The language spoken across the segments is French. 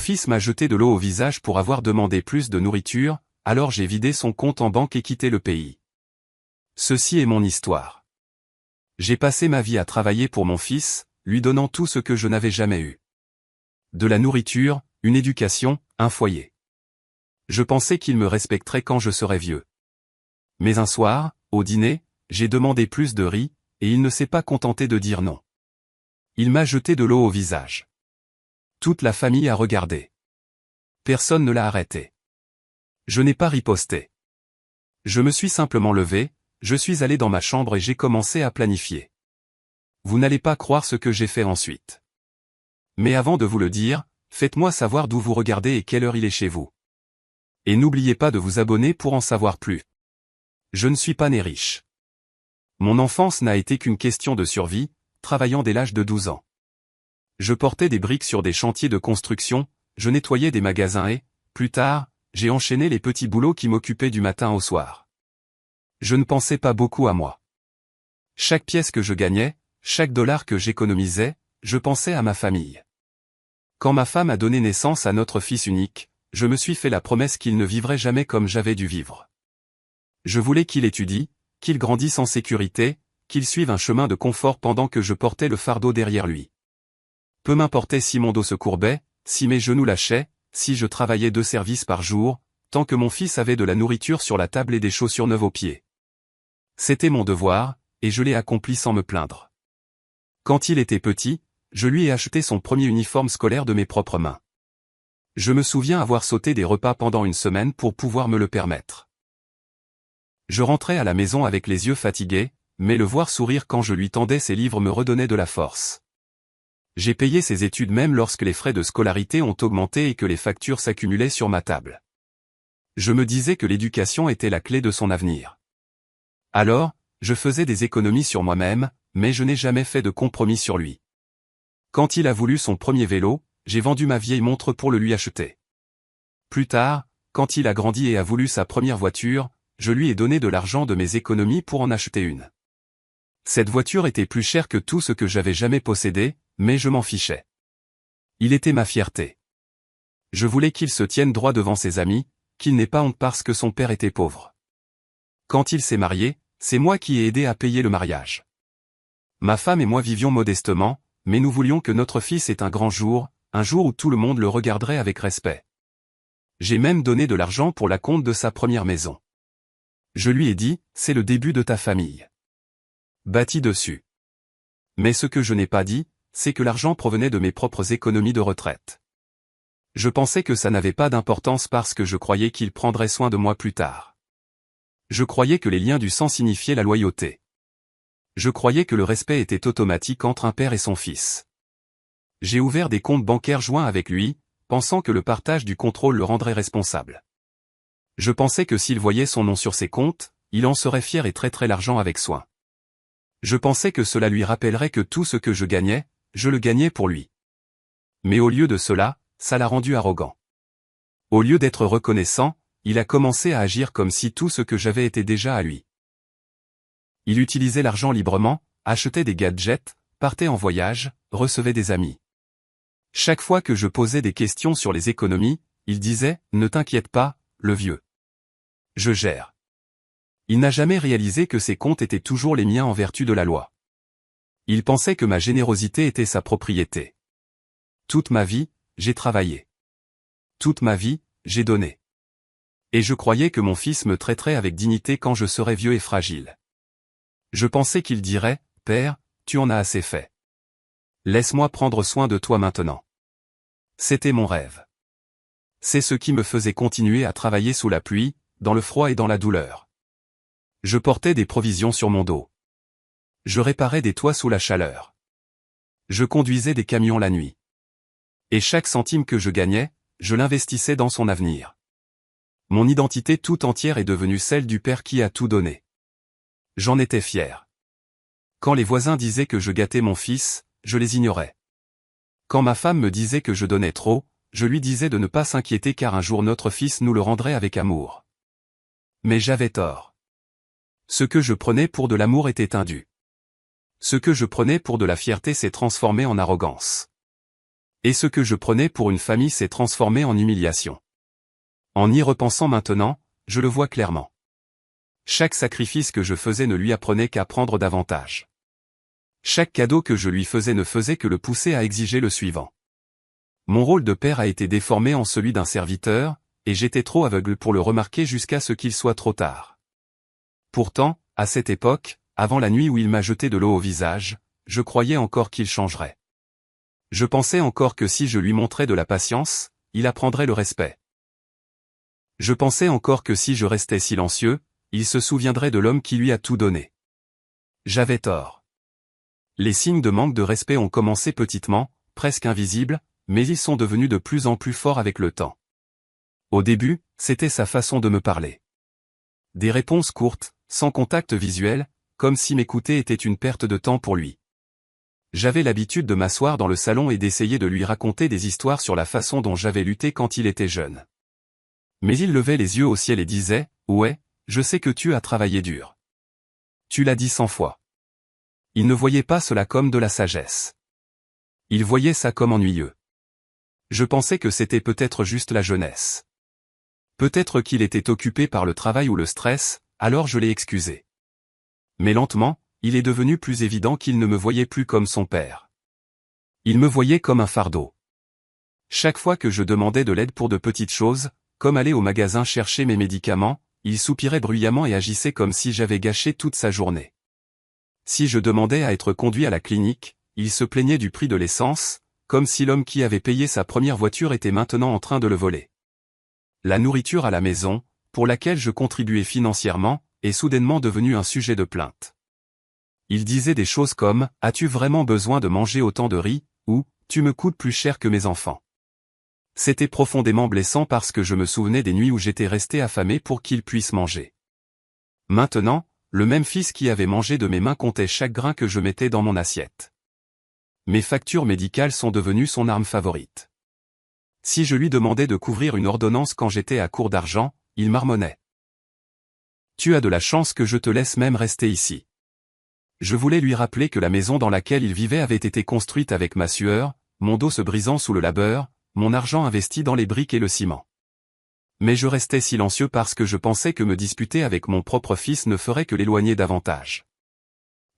fils m'a jeté de l'eau au visage pour avoir demandé plus de nourriture, alors j'ai vidé son compte en banque et quitté le pays. Ceci est mon histoire. J'ai passé ma vie à travailler pour mon fils, lui donnant tout ce que je n'avais jamais eu. De la nourriture, une éducation, un foyer. Je pensais qu'il me respecterait quand je serais vieux. Mais un soir, au dîner, j'ai demandé plus de riz, et il ne s'est pas contenté de dire non. Il m'a jeté de l'eau au visage. Toute la famille a regardé. Personne ne l'a arrêté. Je n'ai pas riposté. Je me suis simplement levé, je suis allé dans ma chambre et j'ai commencé à planifier. Vous n'allez pas croire ce que j'ai fait ensuite. Mais avant de vous le dire, faites-moi savoir d'où vous regardez et quelle heure il est chez vous. Et n'oubliez pas de vous abonner pour en savoir plus. Je ne suis pas né riche. Mon enfance n'a été qu'une question de survie, travaillant dès l'âge de 12 ans. Je portais des briques sur des chantiers de construction, je nettoyais des magasins et, plus tard, j'ai enchaîné les petits boulots qui m'occupaient du matin au soir. Je ne pensais pas beaucoup à moi. Chaque pièce que je gagnais, chaque dollar que j'économisais, je pensais à ma famille. Quand ma femme a donné naissance à notre fils unique, je me suis fait la promesse qu'il ne vivrait jamais comme j'avais dû vivre. Je voulais qu'il étudie, qu'il grandisse en sécurité, qu'il suive un chemin de confort pendant que je portais le fardeau derrière lui. Peu m'importait si mon dos se courbait, si mes genoux lâchaient, si je travaillais 2 services par jour, tant que mon fils avait de la nourriture sur la table et des chaussures neuves aux pieds. C'était mon devoir, et je l'ai accompli sans me plaindre. Quand il était petit, je lui ai acheté son premier uniforme scolaire de mes propres mains. Je me souviens avoir sauté des repas pendant une semaine pour pouvoir me le permettre. Je rentrais à la maison avec les yeux fatigués, mais le voir sourire quand je lui tendais ses livres me redonnait de la force. J'ai payé ses études même lorsque les frais de scolarité ont augmenté et que les factures s'accumulaient sur ma table. Je me disais que l'éducation était la clé de son avenir. Alors, je faisais des économies sur moi-même, mais je n'ai jamais fait de compromis sur lui. Quand il a voulu son premier vélo, j'ai vendu ma vieille montre pour le lui acheter. Plus tard, quand il a grandi et a voulu sa première voiture, je lui ai donné de l'argent de mes économies pour en acheter une. Cette voiture était plus chère que tout ce que j'avais jamais possédé, mais je m'en fichais. Il était ma fierté. Je voulais qu'il se tienne droit devant ses amis, qu'il n'ait pas honte parce que son père était pauvre. Quand il s'est marié, c'est moi qui ai aidé à payer le mariage. Ma femme et moi vivions modestement, mais nous voulions que notre fils ait un grand jour, un jour où tout le monde le regarderait avec respect. J'ai même donné de l'argent pour l'acompte de sa première maison. Je lui ai dit, c'est le début de ta famille. Bâtis dessus. Mais ce que je n'ai pas dit, c'est que l'argent provenait de mes propres économies de retraite. Je pensais que ça n'avait pas d'importance parce que je croyais qu'il prendrait soin de moi plus tard. Je croyais que les liens du sang signifiaient la loyauté. Je croyais que le respect était automatique entre un père et son fils. J'ai ouvert des comptes bancaires joints avec lui, pensant que le partage du contrôle le rendrait responsable. Je pensais que s'il voyait son nom sur ses comptes, il en serait fier et traiterait l'argent avec soin. Je pensais que cela lui rappellerait que tout ce que je gagnais, je le gagnais pour lui. Mais au lieu de cela, ça l'a rendu arrogant. Au lieu d'être reconnaissant, il a commencé à agir comme si tout ce que j'avais était déjà à lui. Il utilisait l'argent librement, achetait des gadgets, partait en voyage, recevait des amis. Chaque fois que je posais des questions sur les économies, il disait « Ne t'inquiète pas, le vieux. Je gère ». Il n'a jamais réalisé que ses comptes étaient toujours les miens en vertu de la loi. Il pensait que ma générosité était sa propriété. Toute ma vie, j'ai travaillé. Toute ma vie, j'ai donné. Et je croyais que mon fils me traiterait avec dignité quand je serais vieux et fragile. Je pensais qu'il dirait « Père, tu en as assez fait. Laisse-moi prendre soin de toi maintenant. » C'était mon rêve. C'est ce qui me faisait continuer à travailler sous la pluie, dans le froid et dans la douleur. Je portais des provisions sur mon dos. Je réparais des toits sous la chaleur. Je conduisais des camions la nuit. Et chaque centime que je gagnais, je l'investissais dans son avenir. Mon identité tout entière est devenue celle du père qui a tout donné. J'en étais fier. Quand les voisins disaient que je gâtais mon fils, je les ignorais. Quand ma femme me disait que je donnais trop, je lui disais de ne pas s'inquiéter car un jour notre fils nous le rendrait avec amour. Mais j'avais tort. Ce que je prenais pour de l'amour était indu. Ce que je prenais pour de la fierté s'est transformé en arrogance. Et ce que je prenais pour une famille s'est transformé en humiliation. En y repensant maintenant, je le vois clairement. Chaque sacrifice que je faisais ne lui apprenait qu'à prendre davantage. Chaque cadeau que je lui faisais ne faisait que le pousser à exiger le suivant. Mon rôle de père a été déformé en celui d'un serviteur, et j'étais trop aveugle pour le remarquer jusqu'à ce qu'il soit trop tard. Pourtant, à cette époque, avant la nuit où il m'a jeté de l'eau au visage, je croyais encore qu'il changerait. Je pensais encore que si je lui montrais de la patience, il apprendrait le respect. Je pensais encore que si je restais silencieux, il se souviendrait de l'homme qui lui a tout donné. J'avais tort. Les signes de manque de respect ont commencé petitement, presque invisibles, mais ils sont devenus de plus en plus forts avec le temps. Au début, c'était sa façon de me parler. Des réponses courtes, sans contact visuel, comme si m'écouter était une perte de temps pour lui. J'avais l'habitude de m'asseoir dans le salon et d'essayer de lui raconter des histoires sur la façon dont j'avais lutté quand il était jeune. Mais il levait les yeux au ciel et disait « Ouais, je sais que tu as travaillé dur. Tu l'as dit 100 fois. » Il ne voyait pas cela comme de la sagesse. Il voyait ça comme ennuyeux. Je pensais que c'était peut-être juste la jeunesse. Peut-être qu'il était occupé par le travail ou le stress, alors je l'ai excusé. Mais lentement, il est devenu plus évident qu'il ne me voyait plus comme son père. Il me voyait comme un fardeau. Chaque fois que je demandais de l'aide pour de petites choses, comme aller au magasin chercher mes médicaments, il soupirait bruyamment et agissait comme si j'avais gâché toute sa journée. Si je demandais à être conduit à la clinique, il se plaignait du prix de l'essence, comme si l'homme qui avait payé sa première voiture était maintenant en train de le voler. La nourriture à la maison, pour laquelle je contribuais financièrement, est soudainement devenue un sujet de plainte. Il disait des choses comme « As-tu vraiment besoin de manger autant de riz ?» ou « Tu me coûtes plus cher que mes enfants ?» C'était profondément blessant parce que je me souvenais des nuits où j'étais resté affamé pour qu'il puisse manger. Maintenant, le même fils qui avait mangé de mes mains comptait chaque grain que je mettais dans mon assiette. Mes factures médicales sont devenues son arme favorite. Si je lui demandais de couvrir une ordonnance quand j'étais à court d'argent, il marmonnait. « Tu as de la chance que je te laisse même rester ici. » Je voulais lui rappeler que la maison dans laquelle il vivait avait été construite avec ma sueur, mon dos se brisant sous le labeur, mon argent investi dans les briques et le ciment. Mais je restais silencieux parce que je pensais que me disputer avec mon propre fils ne ferait que l'éloigner davantage.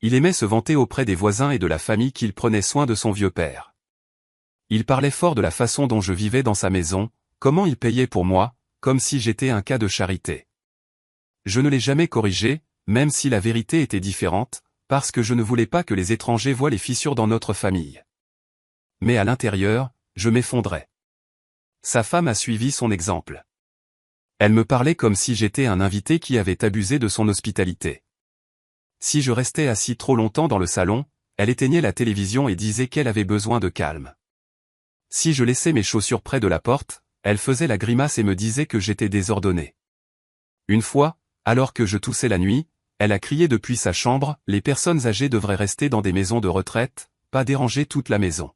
Il aimait se vanter auprès des voisins et de la famille qu'il prenait soin de son vieux père. Il parlait fort de la façon dont je vivais dans sa maison, comment il payait pour moi, comme si j'étais un cas de charité. Je ne l'ai jamais corrigé, même si la vérité était différente, parce que je ne voulais pas que les étrangers voient les fissures dans notre famille. Mais à l'intérieur, je m'effondrais. Sa femme a suivi son exemple. Elle me parlait comme si j'étais un invité qui avait abusé de son hospitalité. Si je restais assis trop longtemps dans le salon, elle éteignait la télévision et disait qu'elle avait besoin de calme. Si je laissais mes chaussures près de la porte, elle faisait la grimace et me disait que j'étais désordonné. Une fois, alors que je toussais la nuit, elle a crié depuis sa chambre, « Les personnes âgées devraient rester dans des maisons de retraite, pas déranger toute la maison. »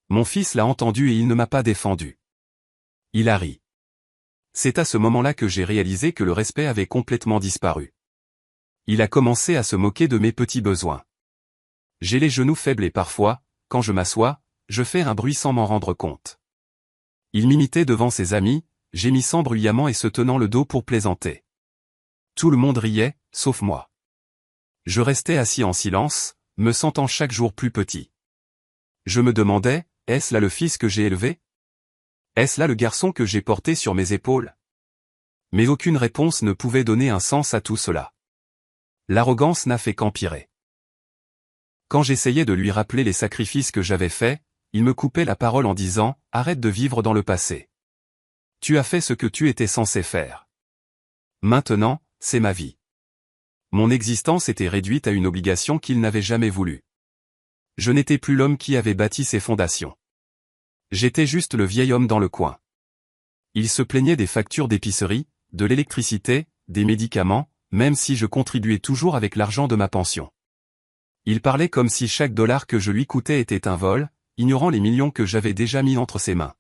Mon fils l'a entendu et il ne m'a pas défendu. Il a ri. C'est à ce moment-là que j'ai réalisé que le respect avait complètement disparu. Il a commencé à se moquer de mes petits besoins. J'ai les genoux faibles et parfois, quand je m'assois, je fais un bruit sans m'en rendre compte. Il m'imitait devant ses amis, gémissant bruyamment et se tenant le dos pour plaisanter. Tout le monde riait, sauf moi. Je restais assis en silence, me sentant chaque jour plus petit. Je me demandais, est-ce là le fils que j'ai élevé? Est-ce là le garçon que j'ai porté sur mes épaules? Mais aucune réponse ne pouvait donner un sens à tout cela. L'arrogance n'a fait qu'empirer. Quand j'essayais de lui rappeler les sacrifices que j'avais faits, il me coupait la parole en disant « Arrête de vivre dans le passé. Tu as fait ce que tu étais censé faire. Maintenant, c'est ma vie. » Mon existence était réduite à une obligation qu'il n'avait jamais voulu. Je n'étais plus l'homme qui avait bâti ses fondations. J'étais juste le vieil homme dans le coin. Il se plaignait des factures d'épicerie, de l'électricité, des médicaments, même si je contribuais toujours avec l'argent de ma pension. Il parlait comme si chaque dollar que je lui coûtais était un vol, ignorant les millions que j'avais déjà mis entre ses mains.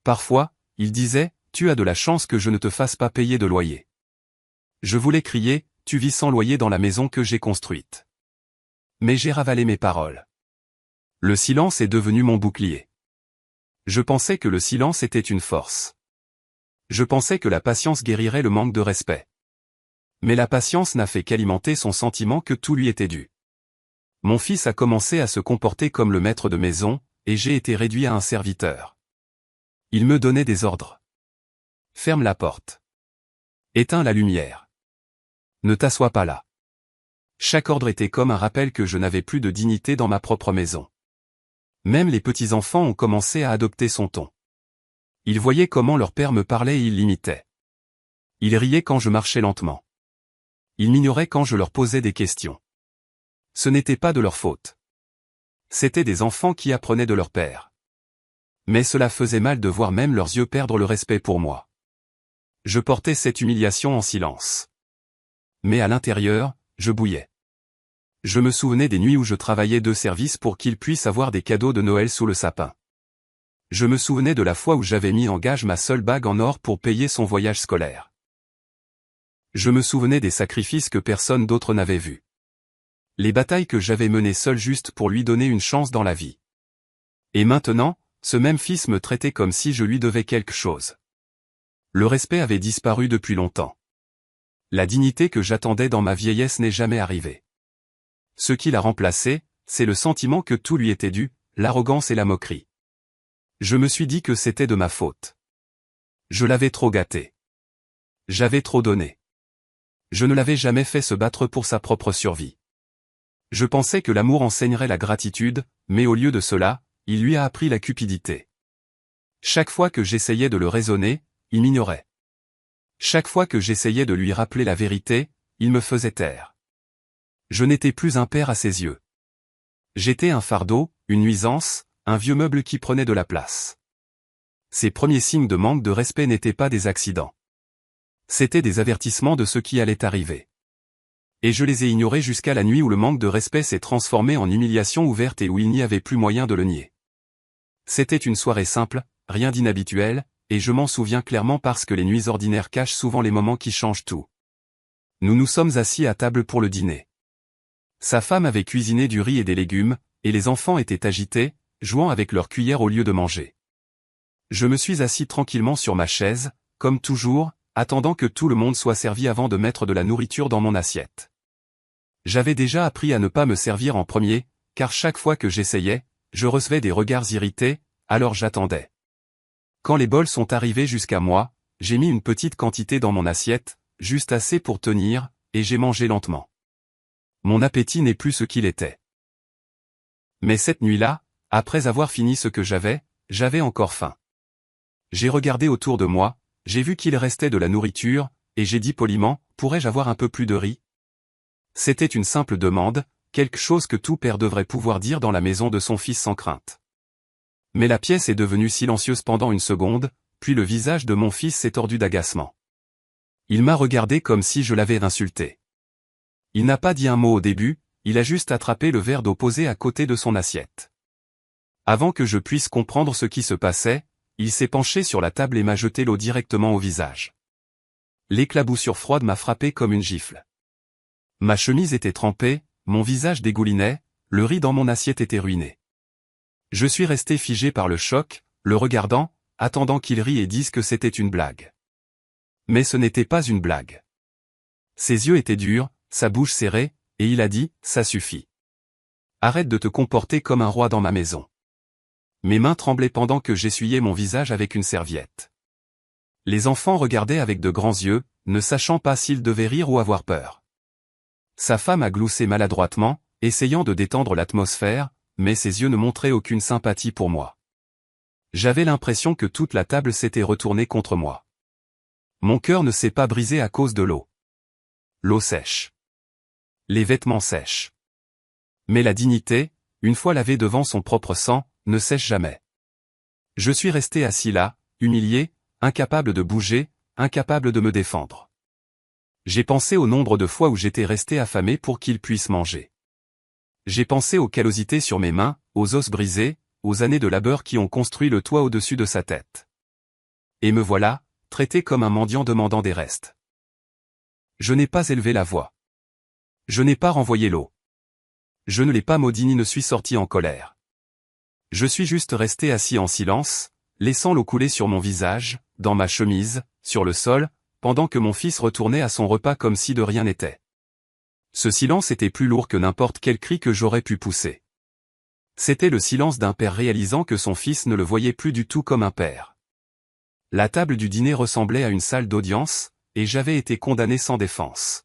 Parfois, il disait, « Tu as de la chance que je ne te fasse pas payer de loyer. » Je voulais crier, « Tu vis sans loyer dans la maison que j'ai construite. » Mais j'ai ravalé mes paroles. Le silence est devenu mon bouclier. Je pensais que le silence était une force. Je pensais que la patience guérirait le manque de respect. Mais la patience n'a fait qu'alimenter son sentiment que tout lui était dû. Mon fils a commencé à se comporter comme le maître de maison, et j'ai été réduit à un serviteur. Il me donnait des ordres. Ferme la porte. Éteins la lumière. Ne t'assois pas là. Chaque ordre était comme un rappel que je n'avais plus de dignité dans ma propre maison. Même les petits-enfants ont commencé à adopter son ton. Ils voyaient comment leur père me parlait et ils l'imitaient. Ils riaient quand je marchais lentement. Ils m'ignoraient quand je leur posais des questions. Ce n'était pas de leur faute. C'étaient des enfants qui apprenaient de leur père. Mais cela faisait mal de voir même leurs yeux perdre le respect pour moi. Je portais cette humiliation en silence. Mais à l'intérieur, je bouillais. Je me souvenais des nuits où je travaillais de service pour qu'ils puissent avoir des cadeaux de Noël sous le sapin. Je me souvenais de la fois où j'avais mis en gage ma seule bague en or pour payer son voyage scolaire. Je me souvenais des sacrifices que personne d'autre n'avait vus. Les batailles que j'avais menées seul juste pour lui donner une chance dans la vie. Et maintenant, ce même fils me traitait comme si je lui devais quelque chose. Le respect avait disparu depuis longtemps. La dignité que j'attendais dans ma vieillesse n'est jamais arrivée. Ce qui l'a remplacé, c'est le sentiment que tout lui était dû, l'arrogance et la moquerie. Je me suis dit que c'était de ma faute. Je l'avais trop gâté. J'avais trop donné. Je ne l'avais jamais fait se battre pour sa propre survie. Je pensais que l'amour enseignerait la gratitude, mais au lieu de cela, il lui a appris la cupidité. Chaque fois que j'essayais de le raisonner, il m'ignorait. Chaque fois que j'essayais de lui rappeler la vérité, il me faisait taire. Je n'étais plus un père à ses yeux. J'étais un fardeau, une nuisance, un vieux meuble qui prenait de la place. Ces premiers signes de manque de respect n'étaient pas des accidents. C'étaient des avertissements de ce qui allait arriver. Et je les ai ignorés jusqu'à la nuit où le manque de respect s'est transformé en humiliation ouverte et où il n'y avait plus moyen de le nier. C'était une soirée simple, rien d'inhabituel, et je m'en souviens clairement parce que les nuits ordinaires cachent souvent les moments qui changent tout. Nous nous sommes assis à table pour le dîner. Sa femme avait cuisiné du riz et des légumes, et les enfants étaient agités, jouant avec leur cuillère au lieu de manger. Je me suis assis tranquillement sur ma chaise, comme toujours, attendant que tout le monde soit servi avant de mettre de la nourriture dans mon assiette. J'avais déjà appris à ne pas me servir en premier, car chaque fois que j'essayais, je recevais des regards irrités, alors j'attendais. Quand les bols sont arrivés jusqu'à moi, j'ai mis une petite quantité dans mon assiette, juste assez pour tenir, et j'ai mangé lentement. Mon appétit n'est plus ce qu'il était. Mais cette nuit-là, après avoir fini ce que j'avais encore faim. J'ai regardé autour de moi, j'ai vu qu'il restait de la nourriture, et j'ai dit poliment, pourrais-je avoir un peu plus de riz? C'était une simple demande, quelque chose que tout père devrait pouvoir dire dans la maison de son fils sans crainte. Mais la pièce est devenue silencieuse pendant une seconde, puis le visage de mon fils s'est tordu d'agacement. Il m'a regardé comme si je l'avais insulté. Il n'a pas dit un mot au début, il a juste attrapé le verre d'eau posé à côté de son assiette. Avant que je puisse comprendre ce qui se passait, il s'est penché sur la table et m'a jeté l'eau directement au visage. L'éclaboussure froide m'a frappé comme une gifle. Ma chemise était trempée, mon visage dégoulinait, le riz dans mon assiette était ruiné. Je suis resté figé par le choc, le regardant, attendant qu'il rie et dise que c'était une blague. Mais ce n'était pas une blague. Ses yeux étaient durs, sa bouche serrée, et il a dit, ça suffit. Arrête de te comporter comme un roi dans ma maison. Mes mains tremblaient pendant que j'essuyais mon visage avec une serviette. Les enfants regardaient avec de grands yeux, ne sachant pas s'ils devaient rire ou avoir peur. Sa femme a gloussé maladroitement, essayant de détendre l'atmosphère, mais ses yeux ne montraient aucune sympathie pour moi. J'avais l'impression que toute la table s'était retournée contre moi. Mon cœur ne s'est pas brisé à cause de l'eau. L'eau sèche. Les vêtements sèchent. Mais la dignité, une fois lavée devant son propre sang, ne sèche jamais. Je suis resté assis là, humilié, incapable de bouger, incapable de me défendre. J'ai pensé au nombre de fois où j'étais resté affamé pour qu'il puisse manger. J'ai pensé aux callosités sur mes mains, aux os brisés, aux années de labeur qui ont construit le toit au-dessus de sa tête. Et me voilà, traité comme un mendiant demandant des restes. Je n'ai pas élevé la voix. Je n'ai pas renvoyé l'eau. Je ne l'ai pas maudit ni ne suis sorti en colère. Je suis juste resté assis en silence, laissant l'eau couler sur mon visage, dans ma chemise, sur le sol, pendant que mon fils retournait à son repas comme si de rien n'était. Ce silence était plus lourd que n'importe quel cri que j'aurais pu pousser. C'était le silence d'un père réalisant que son fils ne le voyait plus du tout comme un père. La table du dîner ressemblait à une salle d'audience, et j'avais été condamné sans défense.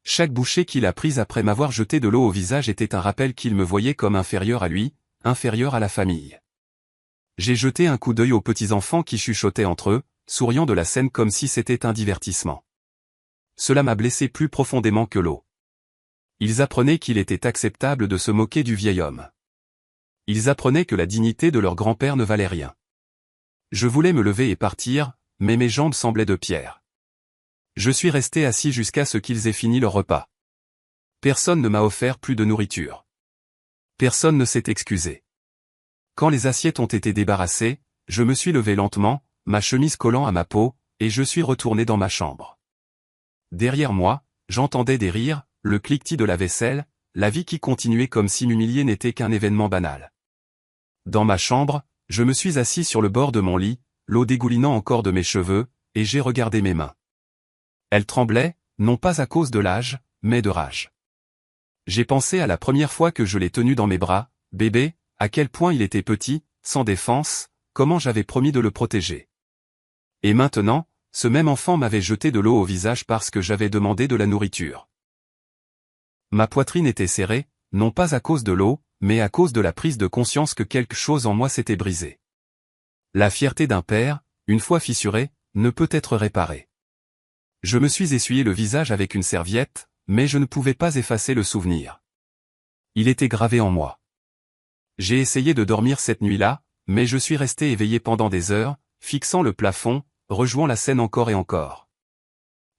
Chaque bouchée qu'il a prise après m'avoir jeté de l'eau au visage était un rappel qu'il me voyait comme inférieur à lui, inférieur à la famille. J'ai jeté un coup d'œil aux petits enfants qui chuchotaient entre eux, souriant de la scène comme si c'était un divertissement. Cela m'a blessé plus profondément que l'eau. Ils apprenaient qu'il était acceptable de se moquer du vieil homme. Ils apprenaient que la dignité de leur grand-père ne valait rien. Je voulais me lever et partir, mais mes jambes semblaient de pierre. Je suis resté assis jusqu'à ce qu'ils aient fini leur repas. Personne ne m'a offert plus de nourriture. Personne ne s'est excusé. Quand les assiettes ont été débarrassées, je me suis levé lentement, ma chemise collant à ma peau, et je suis retourné dans ma chambre. Derrière moi, j'entendais des rires, le cliquetis de la vaisselle, la vie qui continuait comme si m'humilier n'était qu'un événement banal. Dans ma chambre, je me suis assis sur le bord de mon lit, l'eau dégoulinant encore de mes cheveux, et j'ai regardé mes mains. Elles tremblaient, non pas à cause de l'âge, mais de rage. J'ai pensé à la première fois que je l'ai tenu dans mes bras, bébé, à quel point il était petit, sans défense, comment j'avais promis de le protéger. Et maintenant, ce même enfant m'avait jeté de l'eau au visage parce que j'avais demandé de la nourriture. Ma poitrine était serrée, non pas à cause de l'eau, mais à cause de la prise de conscience que quelque chose en moi s'était brisé. La fierté d'un père, une fois fissurée, ne peut être réparée. Je me suis essuyé le visage avec une serviette, mais je ne pouvais pas effacer le souvenir. Il était gravé en moi. J'ai essayé de dormir cette nuit-là, mais je suis resté éveillé pendant des heures, fixant le plafond, rejouant la scène encore et encore.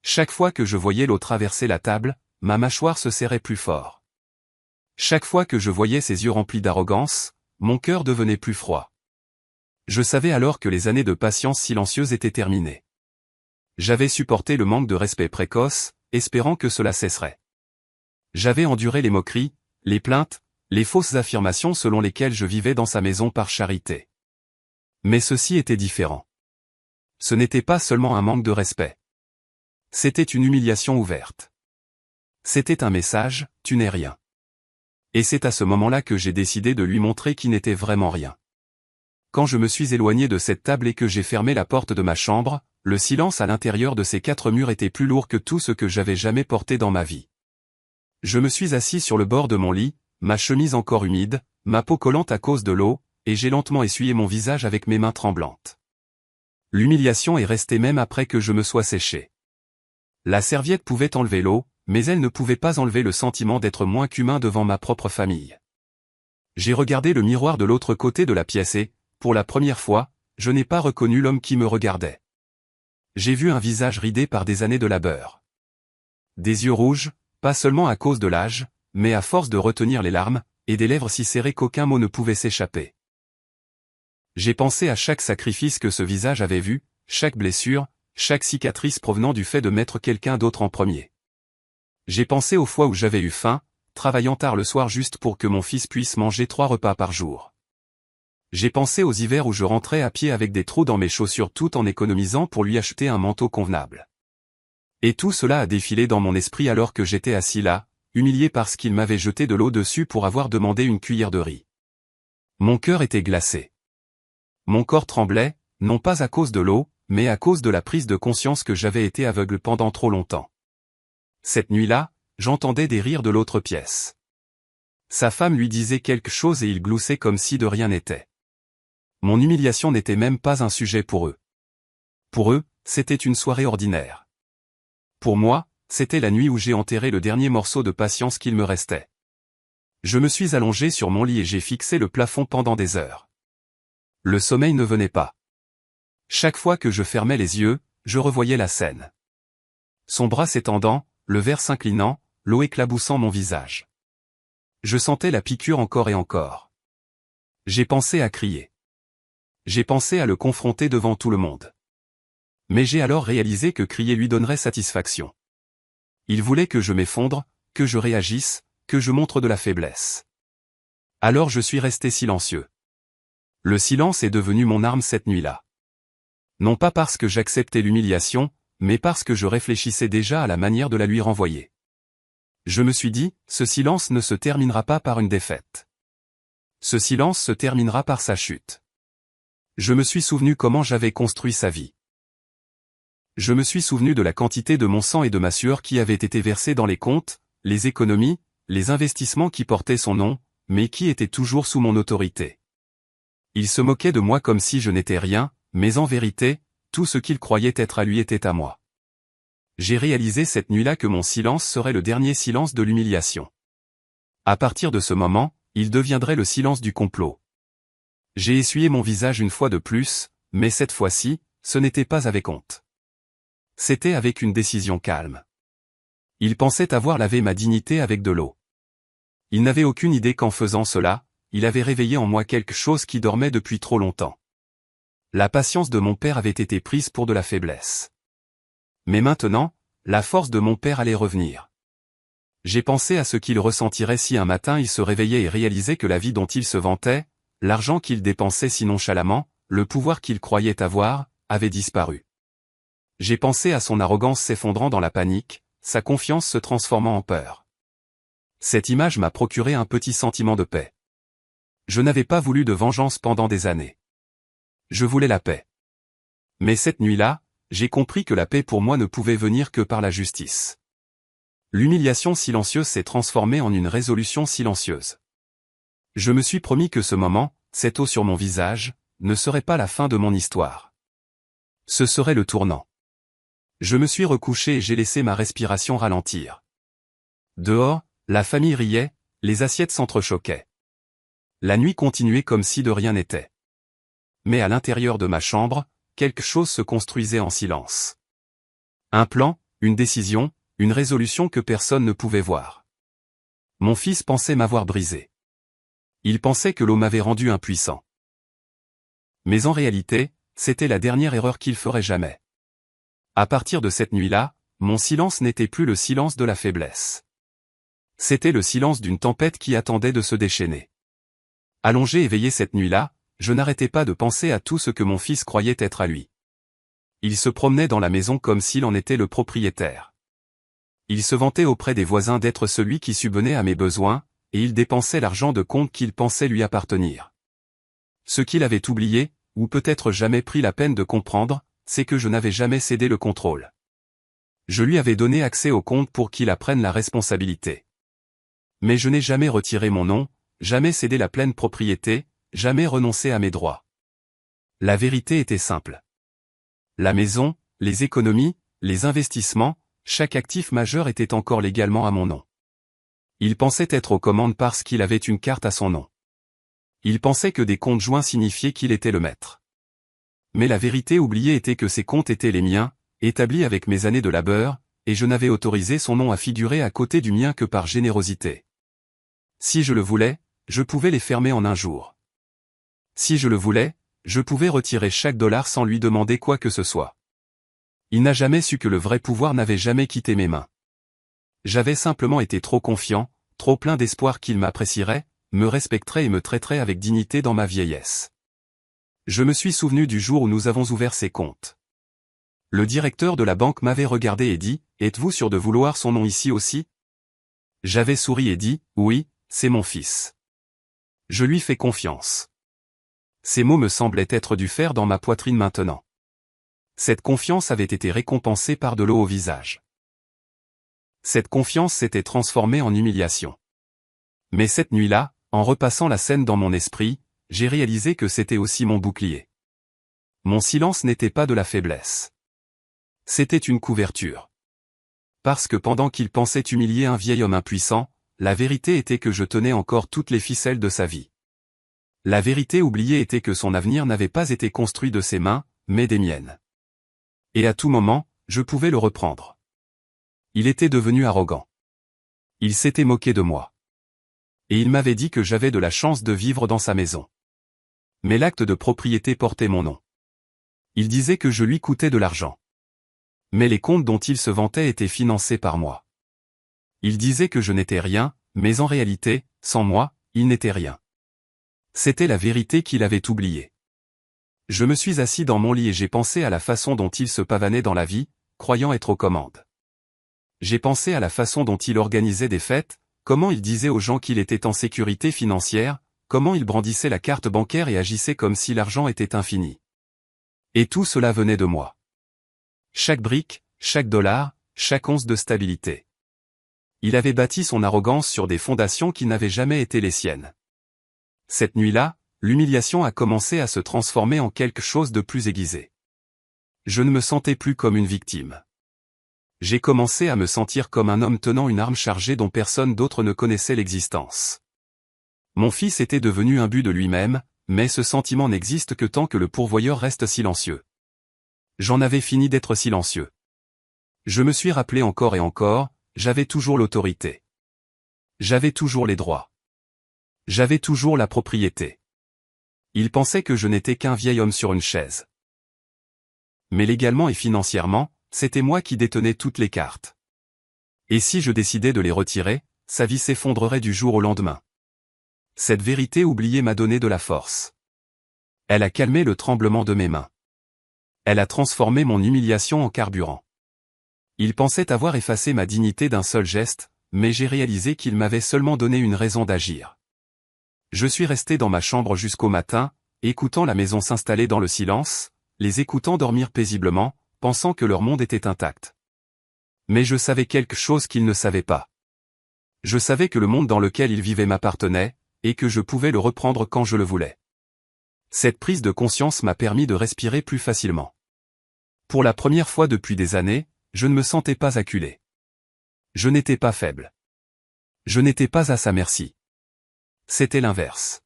Chaque fois que je voyais l'eau traverser la table, ma mâchoire se serrait plus fort. Chaque fois que je voyais ses yeux remplis d'arrogance, mon cœur devenait plus froid. Je savais alors que les années de patience silencieuse étaient terminées. J'avais supporté le manque de respect précoce, espérant que cela cesserait. J'avais enduré les moqueries, les plaintes, les fausses affirmations selon lesquelles je vivais dans sa maison par charité. Mais ceci était différent. Ce n'était pas seulement un manque de respect. C'était une humiliation ouverte. C'était un message, tu n'es rien. Et c'est à ce moment-là que j'ai décidé de lui montrer qu'il n'était vraiment rien. Quand je me suis éloigné de cette table et que j'ai fermé la porte de ma chambre, le silence à l'intérieur de ces 4 murs était plus lourd que tout ce que j'avais jamais porté dans ma vie. Je me suis assis sur le bord de mon lit, ma chemise encore humide, ma peau collante à cause de l'eau, et j'ai lentement essuyé mon visage avec mes mains tremblantes. L'humiliation est restée même après que je me sois séché. La serviette pouvait enlever l'eau, mais elle ne pouvait pas enlever le sentiment d'être moins qu'humain devant ma propre famille. J'ai regardé le miroir de l'autre côté de la pièce et, pour la première fois, je n'ai pas reconnu l'homme qui me regardait. J'ai vu un visage ridé par des années de labeur. Des yeux rouges, pas seulement à cause de l'âge, mais à force de retenir les larmes, et des lèvres si serrées qu'aucun mot ne pouvait s'échapper. J'ai pensé à chaque sacrifice que ce visage avait vu, chaque blessure, chaque cicatrice provenant du fait de mettre quelqu'un d'autre en premier. J'ai pensé aux fois où j'avais eu faim, travaillant tard le soir juste pour que mon fils puisse manger 3 repas par jour. J'ai pensé aux hivers où je rentrais à pied avec des trous dans mes chaussures tout en économisant pour lui acheter un manteau convenable. Et tout cela a défilé dans mon esprit alors que j'étais assis là, humilié parce qu'il m'avait jeté de l'eau dessus pour avoir demandé une cuillère de riz. Mon cœur était glacé. Mon corps tremblait, non pas à cause de l'eau, mais à cause de la prise de conscience que j'avais été aveugle pendant trop longtemps. Cette nuit-là, j'entendais des rires de l'autre pièce. Sa femme lui disait quelque chose et il gloussait comme si de rien n'était. Mon humiliation n'était même pas un sujet pour eux. Pour eux, c'était une soirée ordinaire. Pour moi, c'était la nuit où j'ai enterré le dernier morceau de patience qu'il me restait. Je me suis allongé sur mon lit et j'ai fixé le plafond pendant des heures. Le sommeil ne venait pas. Chaque fois que je fermais les yeux, je revoyais la scène. Son bras s'étendant, le verre s'inclinant, l'eau éclaboussant mon visage. Je sentais la piqûre encore et encore. J'ai pensé à crier. J'ai pensé à le confronter devant tout le monde. Mais j'ai alors réalisé que crier lui donnerait satisfaction. Il voulait que je m'effondre, que je réagisse, que je montre de la faiblesse. Alors je suis resté silencieux. Le silence est devenu mon arme cette nuit-là. Non pas parce que j'acceptais l'humiliation, mais parce que je réfléchissais déjà à la manière de la lui renvoyer. Je me suis dit, ce silence ne se terminera pas par une défaite. Ce silence se terminera par sa chute. Je me suis souvenu comment j'avais construit sa vie. Je me suis souvenu de la quantité de mon sang et de ma sueur qui avaient été versés dans les comptes, les économies, les investissements qui portaient son nom, mais qui étaient toujours sous mon autorité. Il se moquait de moi comme si je n'étais rien, mais en vérité, tout ce qu'il croyait être à lui était à moi. J'ai réalisé cette nuit-là que mon silence serait le dernier silence de l'humiliation. À partir de ce moment, il deviendrait le silence du complot. J'ai essuyé mon visage une fois de plus, mais cette fois-ci, ce n'était pas avec honte. C'était avec une décision calme. Il pensait avoir lavé ma dignité avec de l'eau. Il n'avait aucune idée qu'en faisant cela, il avait réveillé en moi quelque chose qui dormait depuis trop longtemps. La patience de mon père avait été prise pour de la faiblesse. Mais maintenant, la force de mon père allait revenir. J'ai pensé à ce qu'il ressentirait si un matin il se réveillait et réalisait que la vie dont il se vantait, l'argent qu'il dépensait si nonchalamment, le pouvoir qu'il croyait avoir, avait disparu. J'ai pensé à son arrogance s'effondrant dans la panique, sa confiance se transformant en peur. Cette image m'a procuré un petit sentiment de paix. Je n'avais pas voulu de vengeance pendant des années. Je voulais la paix. Mais cette nuit-là, j'ai compris que la paix pour moi ne pouvait venir que par la justice. L'humiliation silencieuse s'est transformée en une résolution silencieuse. Je me suis promis que ce moment, cette eau sur mon visage, ne serait pas la fin de mon histoire. Ce serait le tournant. Je me suis recouché et j'ai laissé ma respiration ralentir. Dehors, la famille riait, les assiettes s'entrechoquaient. La nuit continuait comme si de rien n'était. Mais à l'intérieur de ma chambre, quelque chose se construisait en silence. Un plan, une décision, une résolution que personne ne pouvait voir. Mon fils pensait m'avoir brisé. Il pensait que l'eau m'avait rendu impuissant. Mais en réalité, c'était la dernière erreur qu'il ferait jamais. À partir de cette nuit-là, mon silence n'était plus le silence de la faiblesse. C'était le silence d'une tempête qui attendait de se déchaîner. Allongé éveillé cette nuit-là, je n'arrêtais pas de penser à tout ce que mon fils croyait être à lui. Il se promenait dans la maison comme s'il en était le propriétaire. Il se vantait auprès des voisins d'être celui qui subvenait à mes besoins, et il dépensait l'argent de compte qu'il pensait lui appartenir. Ce qu'il avait oublié, ou peut-être jamais pris la peine de comprendre, c'est que je n'avais jamais cédé le contrôle. Je lui avais donné accès au compte pour qu'il apprenne la responsabilité. Mais je n'ai jamais retiré mon nom, jamais cédé la pleine propriété, jamais renoncé à mes droits. La vérité était simple. La maison, les économies, les investissements, chaque actif majeur était encore légalement à mon nom. Il pensait être aux commandes parce qu'il avait une carte à son nom. Il pensait que des comptes joints signifiaient qu'il était le maître. Mais la vérité oubliée était que ces comptes étaient les miens, établis avec mes années de labeur, et je n'avais autorisé son nom à figurer à côté du mien que par générosité. Si je le voulais, je pouvais les fermer en un jour. Si je le voulais, je pouvais retirer chaque dollar sans lui demander quoi que ce soit. Il n'a jamais su que le vrai pouvoir n'avait jamais quitté mes mains. J'avais simplement été trop confiant, trop plein d'espoir qu'il m'apprécierait, me respecterait et me traiterait avec dignité dans ma vieillesse. Je me suis souvenu du jour où nous avons ouvert ces comptes. Le directeur de la banque m'avait regardé et dit, « Êtes-vous sûr de vouloir son nom ici aussi ?» J'avais souri et dit, « Oui, c'est mon fils. Je lui fais confiance. » Ces mots me semblaient être du fer dans ma poitrine maintenant. Cette confiance avait été récompensée par de l'eau au visage. Cette confiance s'était transformée en humiliation. Mais cette nuit-là, en repassant la scène dans mon esprit, j'ai réalisé que c'était aussi mon bouclier. Mon silence n'était pas de la faiblesse. C'était une couverture. Parce que pendant qu'il pensait humilier un vieil homme impuissant, la vérité était que je tenais encore toutes les ficelles de sa vie. La vérité oubliée était que son avenir n'avait pas été construit de ses mains, mais des miennes. Et à tout moment, je pouvais le reprendre. Il était devenu arrogant. Il s'était moqué de moi. Et il m'avait dit que j'avais de la chance de vivre dans sa maison. Mais l'acte de propriété portait mon nom. Il disait que je lui coûtais de l'argent. Mais les comptes dont il se vantait étaient financés par moi. Il disait que je n'étais rien, mais en réalité, sans moi, il n'était rien. C'était la vérité qu'il avait oubliée. Je me suis assis dans mon lit et j'ai pensé à la façon dont il se pavanait dans la vie, croyant être aux commandes. J'ai pensé à la façon dont il organisait des fêtes, comment il disait aux gens qu'il était en sécurité financière, comment il brandissait la carte bancaire et agissait comme si l'argent était infini. Et tout cela venait de moi. Chaque brique, chaque dollar, chaque once de stabilité. Il avait bâti son arrogance sur des fondations qui n'avaient jamais été les siennes. Cette nuit-là, l'humiliation a commencé à se transformer en quelque chose de plus aiguisé. Je ne me sentais plus comme une victime. J'ai commencé à me sentir comme un homme tenant une arme chargée dont personne d'autre ne connaissait l'existence. Mon fils était devenu imbu de lui-même, mais ce sentiment n'existe que tant que le pourvoyeur reste silencieux. J'en avais fini d'être silencieux. Je me suis rappelé encore et encore, j'avais toujours l'autorité. J'avais toujours les droits. J'avais toujours la propriété. Il pensait que je n'étais qu'un vieil homme sur une chaise. Mais légalement et financièrement, c'était moi qui détenais toutes les cartes. Et si je décidais de les retirer, sa vie s'effondrerait du jour au lendemain. Cette vérité oubliée m'a donné de la force. Elle a calmé le tremblement de mes mains. Elle a transformé mon humiliation en carburant. Il pensait avoir effacé ma dignité d'un seul geste, mais j'ai réalisé qu'il m'avait seulement donné une raison d'agir. Je suis resté dans ma chambre jusqu'au matin, écoutant la maison s'installer dans le silence, les écoutant dormir paisiblement, pensant que leur monde était intact. Mais je savais quelque chose qu'ils ne savaient pas. Je savais que le monde dans lequel ils vivaient m'appartenait, et que je pouvais le reprendre quand je le voulais. Cette prise de conscience m'a permis de respirer plus facilement. Pour la première fois depuis des années, je ne me sentais pas acculé. Je n'étais pas faible. Je n'étais pas à sa merci. C'était l'inverse.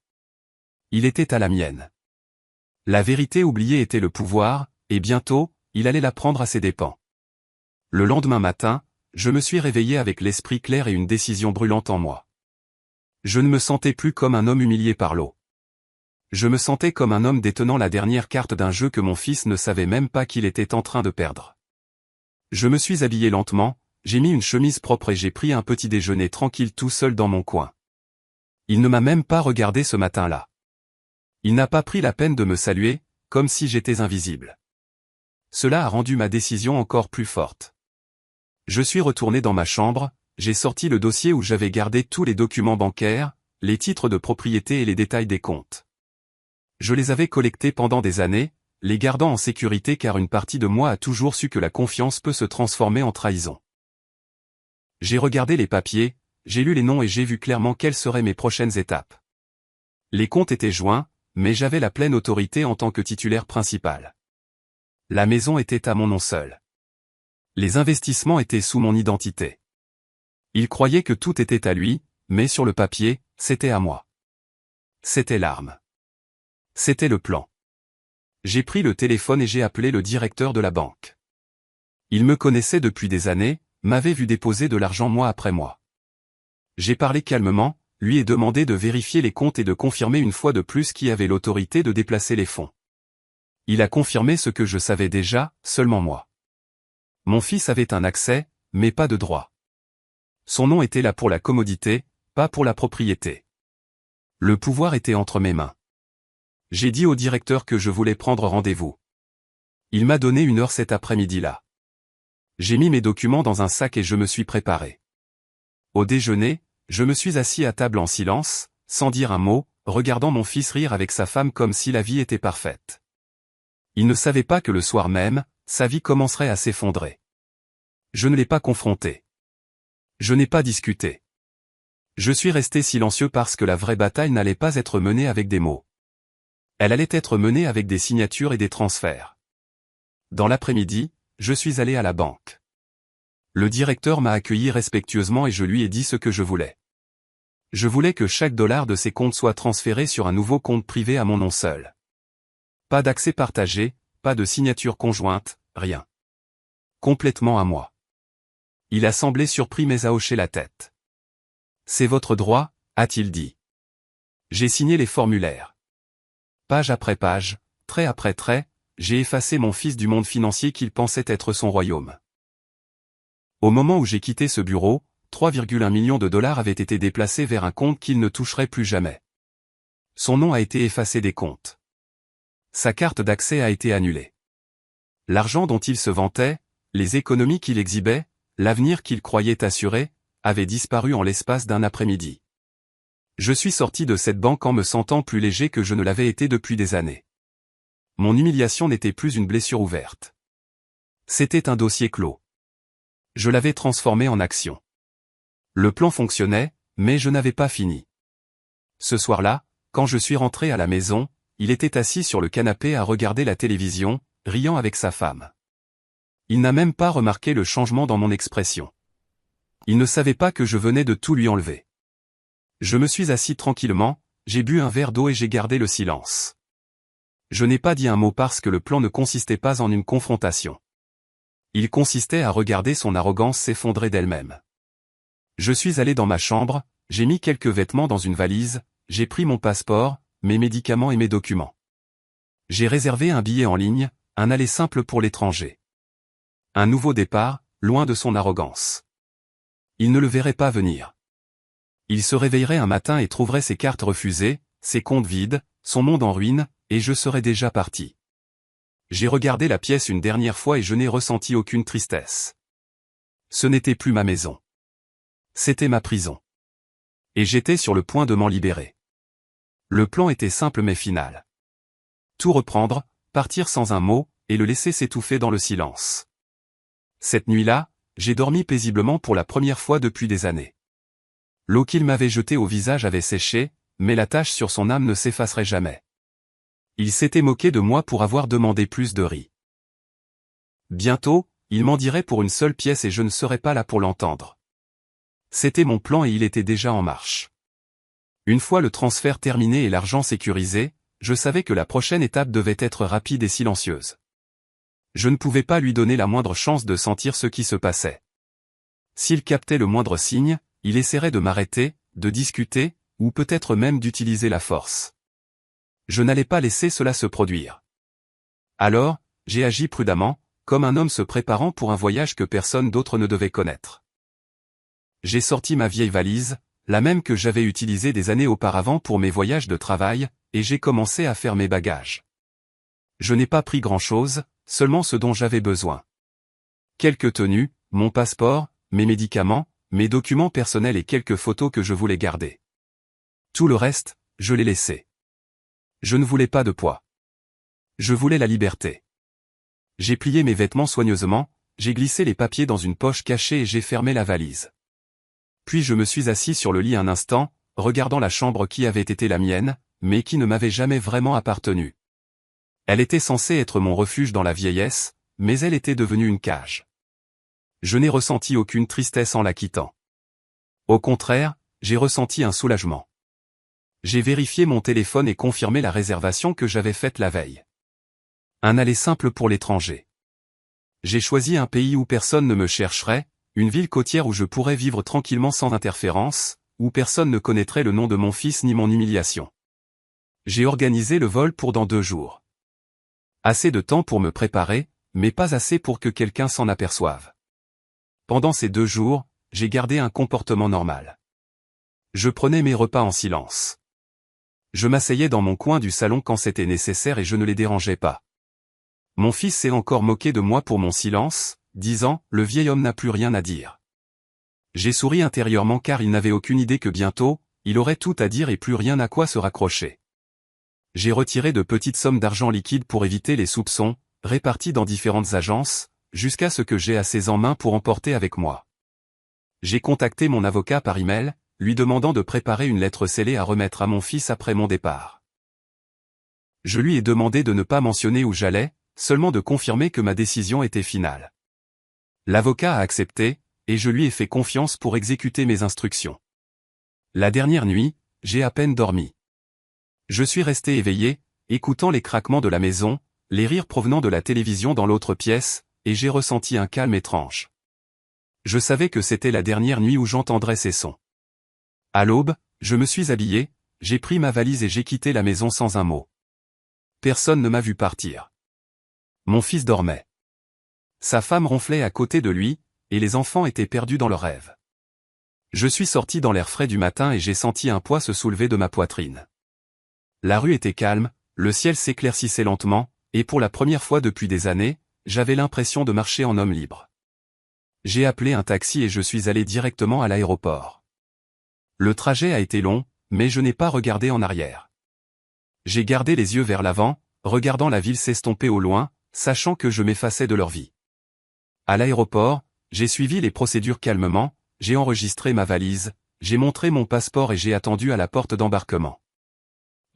Il était à la mienne. La vérité oubliée était le pouvoir, et bientôt, il allait la prendre à ses dépens. Le lendemain matin, je me suis réveillé avec l'esprit clair et une décision brûlante en moi. Je ne me sentais plus comme un homme humilié par l'eau. Je me sentais comme un homme détenant la dernière carte d'un jeu que mon fils ne savait même pas qu'il était en train de perdre. Je me suis habillé lentement, j'ai mis une chemise propre et j'ai pris un petit déjeuner tranquille tout seul dans mon coin. Il ne m'a même pas regardé ce matin-là. Il n'a pas pris la peine de me saluer, comme si j'étais invisible. Cela a rendu ma décision encore plus forte. Je suis retourné dans ma chambre, j'ai sorti le dossier où j'avais gardé tous les documents bancaires, les titres de propriété et les détails des comptes. Je les avais collectés pendant des années, les gardant en sécurité car une partie de moi a toujours su que la confiance peut se transformer en trahison. J'ai regardé les papiers, j'ai lu les noms et j'ai vu clairement quelles seraient mes prochaines étapes. Les comptes étaient joints, mais j'avais la pleine autorité en tant que titulaire principal. La maison était à mon nom seul. Les investissements étaient sous mon identité. Il croyait que tout était à lui, mais sur le papier, c'était à moi. C'était l'arme. C'était le plan. J'ai pris le téléphone et j'ai appelé le directeur de la banque. Il me connaissait depuis des années, m'avait vu déposer de l'argent mois après mois. J'ai parlé calmement, lui ai demandé de vérifier les comptes et de confirmer une fois de plus qui avait l'autorité de déplacer les fonds. Il a confirmé ce que je savais déjà, seulement moi. Mon fils avait un accès, mais pas de droit. Son nom était là pour la commodité, pas pour la propriété. Le pouvoir était entre mes mains. J'ai dit au directeur que je voulais prendre rendez-vous. Il m'a donné une heure cet après-midi-là. J'ai mis mes documents dans un sac et je me suis préparé. Au déjeuner, je me suis assis à table en silence, sans dire un mot, regardant mon fils rire avec sa femme comme si la vie était parfaite. Il ne savait pas que le soir même, sa vie commencerait à s'effondrer. Je ne l'ai pas confronté. Je n'ai pas discuté. Je suis resté silencieux parce que la vraie bataille n'allait pas être menée avec des mots. Elle allait être menée avec des signatures et des transferts. Dans l'après-midi, je suis allé à la banque. Le directeur m'a accueilli respectueusement et je lui ai dit ce que je voulais. Je voulais que chaque dollar de ses comptes soit transféré sur un nouveau compte privé à mon nom seul. Pas d'accès partagé, pas de signature conjointe, rien. Complètement à moi. Il a semblé surpris mais a hoché la tête. C'est votre droit, a-t-il dit. J'ai signé les formulaires. Page après page, trait après trait, j'ai effacé mon fils du monde financier qu'il pensait être son royaume. Au moment où j'ai quitté ce bureau, 3,1 millions de dollars avaient été déplacés vers un compte qu'il ne toucherait plus jamais. Son nom a été effacé des comptes. Sa carte d'accès a été annulée. L'argent dont il se vantait, les économies qu'il exhibait, l'avenir qu'il croyait assuré, avaient disparu en l'espace d'un après-midi. Je suis sorti de cette banque en me sentant plus léger que je ne l'avais été depuis des années. Mon humiliation n'était plus une blessure ouverte. C'était un dossier clos. Je l'avais transformé en action. Le plan fonctionnait, mais je n'avais pas fini. Ce soir-là, quand je suis rentré à la maison, il était assis sur le canapé à regarder la télévision, riant avec sa femme. Il n'a même pas remarqué le changement dans mon expression. Il ne savait pas que je venais de tout lui enlever. Je me suis assis tranquillement, j'ai bu un verre d'eau et j'ai gardé le silence. Je n'ai pas dit un mot parce que le plan ne consistait pas en une confrontation. Il consistait à regarder son arrogance s'effondrer d'elle-même. Je suis allé dans ma chambre, j'ai mis quelques vêtements dans une valise, j'ai pris mon passeport, mes médicaments et mes documents. J'ai réservé un billet en ligne, un aller simple pour l'étranger. Un nouveau départ, loin de son arrogance. Il ne le verrait pas venir. Il se réveillerait un matin et trouverait ses cartes refusées, ses comptes vides, son monde en ruine, et je serais déjà parti. J'ai regardé la pièce une dernière fois et je n'ai ressenti aucune tristesse. Ce n'était plus ma maison. C'était ma prison. Et j'étais sur le point de m'en libérer. Le plan était simple mais final. Tout reprendre, partir sans un mot, et le laisser s'étouffer dans le silence. Cette nuit-là, j'ai dormi paisiblement pour la première fois depuis des années. L'eau qu'il m'avait jetée au visage avait séché, mais la tache sur son âme ne s'effacerait jamais. Il s'était moqué de moi pour avoir demandé plus de riz. Bientôt, il m'en dirait pour une seule pièce et je ne serais pas là pour l'entendre. C'était mon plan et il était déjà en marche. Une fois le transfert terminé et l'argent sécurisé, je savais que la prochaine étape devait être rapide et silencieuse. Je ne pouvais pas lui donner la moindre chance de sentir ce qui se passait. S'il captait le moindre signe, il essaierait de m'arrêter, de discuter, ou peut-être même d'utiliser la force. Je n'allais pas laisser cela se produire. Alors, j'ai agi prudemment, comme un homme se préparant pour un voyage que personne d'autre ne devait connaître. J'ai sorti ma vieille valise, la même que j'avais utilisée des années auparavant pour mes voyages de travail, et j'ai commencé à faire mes bagages. Je n'ai pas pris grand-chose, seulement ce dont j'avais besoin. Quelques tenues, mon passeport, mes médicaments, mes documents personnels et quelques photos que je voulais garder. Tout le reste, je l'ai laissé. Je ne voulais pas de poids. Je voulais la liberté. J'ai plié mes vêtements soigneusement, j'ai glissé les papiers dans une poche cachée et j'ai fermé la valise. Puis je me suis assis sur le lit un instant, regardant la chambre qui avait été la mienne, mais qui ne m'avait jamais vraiment appartenu. Elle était censée être mon refuge dans la vieillesse, mais elle était devenue une cage. Je n'ai ressenti aucune tristesse en la quittant. Au contraire, j'ai ressenti un soulagement. J'ai vérifié mon téléphone et confirmé la réservation que j'avais faite la veille. Un aller simple pour l'étranger. J'ai choisi un pays où personne ne me chercherait, une ville côtière où je pourrais vivre tranquillement sans interférence, où personne ne connaîtrait le nom de mon fils ni mon humiliation. J'ai organisé le vol pour dans 2 jours. Assez de temps pour me préparer, mais pas assez pour que quelqu'un s'en aperçoive. Pendant ces 2 jours, j'ai gardé un comportement normal. Je prenais mes repas en silence. Je m'asseyais dans mon coin du salon quand c'était nécessaire et je ne les dérangeais pas. Mon fils s'est encore moqué de moi pour mon silence, disant « Le vieil homme n'a plus rien à dire ». J'ai souri intérieurement car il n'avait aucune idée que bientôt, il aurait tout à dire et plus rien à quoi se raccrocher. J'ai retiré de petites sommes d'argent liquide pour éviter les soupçons, répartis dans différentes agences, jusqu'à ce que j'ai assez en main pour emporter avec moi. J'ai contacté mon avocat par email, lui demandant de préparer une lettre scellée à remettre à mon fils après mon départ. Je lui ai demandé de ne pas mentionner où j'allais, seulement de confirmer que ma décision était finale. L'avocat a accepté, et je lui ai fait confiance pour exécuter mes instructions. La dernière nuit, j'ai à peine dormi. Je suis resté éveillé, écoutant les craquements de la maison, les rires provenant de la télévision dans l'autre pièce, et j'ai ressenti un calme étrange. Je savais que c'était la dernière nuit où j'entendrais ces sons. À l'aube, je me suis habillé, j'ai pris ma valise et j'ai quitté la maison sans un mot. Personne ne m'a vu partir. Mon fils dormait. Sa femme ronflait à côté de lui, et les enfants étaient perdus dans leurs rêves. Je suis sorti dans l'air frais du matin et j'ai senti un poids se soulever de ma poitrine. La rue était calme, le ciel s'éclaircissait lentement, et pour la première fois depuis des années, j'avais l'impression de marcher en homme libre. J'ai appelé un taxi et je suis allé directement à l'aéroport. Le trajet a été long, mais je n'ai pas regardé en arrière. J'ai gardé les yeux vers l'avant, regardant la ville s'estomper au loin, sachant que je m'effaçais de leur vie. À l'aéroport, j'ai suivi les procédures calmement, j'ai enregistré ma valise, j'ai montré mon passeport et j'ai attendu à la porte d'embarquement.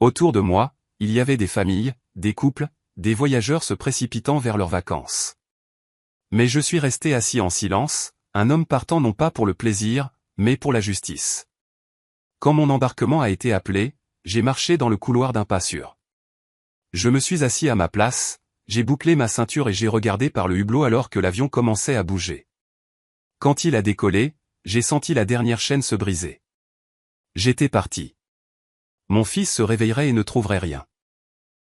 Autour de moi, il y avait des familles, des couples, des voyageurs se précipitant vers leurs vacances. Mais je suis resté assis en silence, un homme partant non pas pour le plaisir, mais pour la justice. Quand mon embarquement a été appelé, j'ai marché dans le couloir d'un pas sûr. Je me suis assis à ma place, j'ai bouclé ma ceinture et j'ai regardé par le hublot alors que l'avion commençait à bouger. Quand il a décollé, j'ai senti la dernière chaîne se briser. J'étais parti. Mon fils se réveillerait et ne trouverait rien.